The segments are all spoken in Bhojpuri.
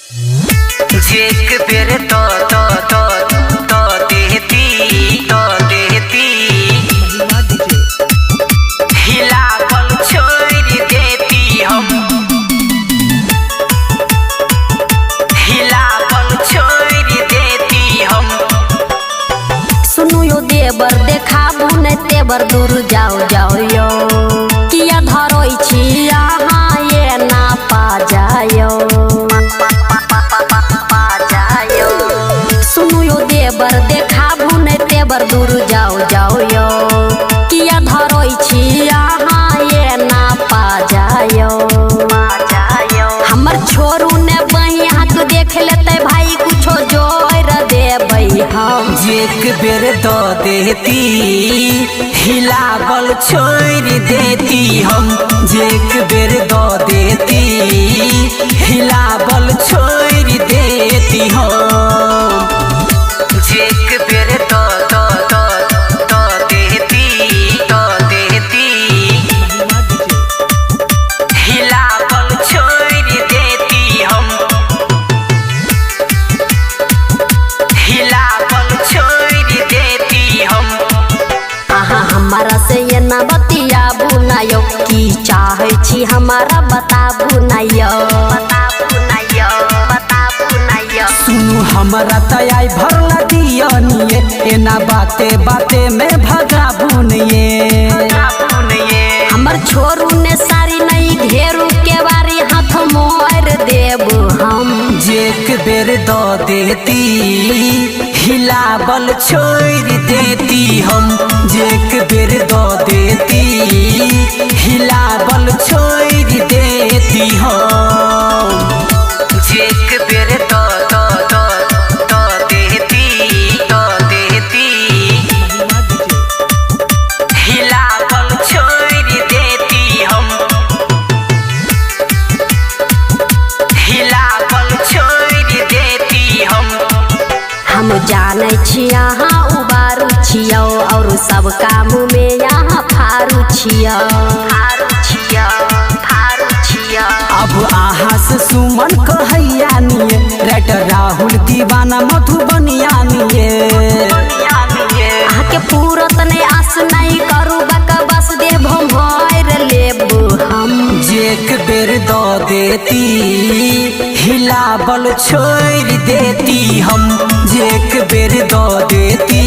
जेक बेर तो देती हिला बल छोड़ देती हम, हिला बल छोड़ देती हम। सुनु यो देवर देखाबू ने तेवर दूर जाओ जाओ यो किया धरोई छी यहाँ ये ना पा जायो। सुनु यो देवर देखाबू ने तेवर दूर जाओ जाओ यो किया धरोई छी यहाँ ये ना पा जायो। हमर छोरू ने बहिया के देख लेते भाई कुछो जोर देबै हम। जेक बेर दो देती हिला बल छोड़ देती हम, जेक बेर दो देती हिला बल छोड़ देती हम। जेक बेर दो देती हिला बल छोड़ देती हम, हिला बल छोड़ देती हम। हमारा से ये ना बतियाबू नायो की चाहे छी हमारा बताबू नायो। सुनु हमारा तय भरला दिया निये एना बाते बाते में भगाबू निये। हमर छोरू ने सारी नहीं घेरू के बारी हाथ मोर देबू हम। जेक बेर दो देती हिला बल छोड़ देती हम, जेक बेर दो देती हिला बल छोड़ देती हम। जेक बेर दो देती हिला बल छोड़ देती हम, हिला बल छोड़ देती हम। हम जाने छी यहाँ उबारू छियो और सब काम में यहाँ फारू छियो। अब आहा से सुमन कहैया निये राइटर राहुल दीवाना मधुबनिया निये। आहा के पूरत नहीं आस नहीं करू बक बस दे भोर लेबू हम। जेक बेर दो देती हिला बल छोड़ देती हम, जेक बेर दो देती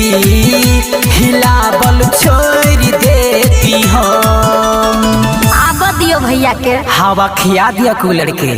हिला बल छोड़ देती हम। आब दियो भैया के हवा खिया दिया कूलर के।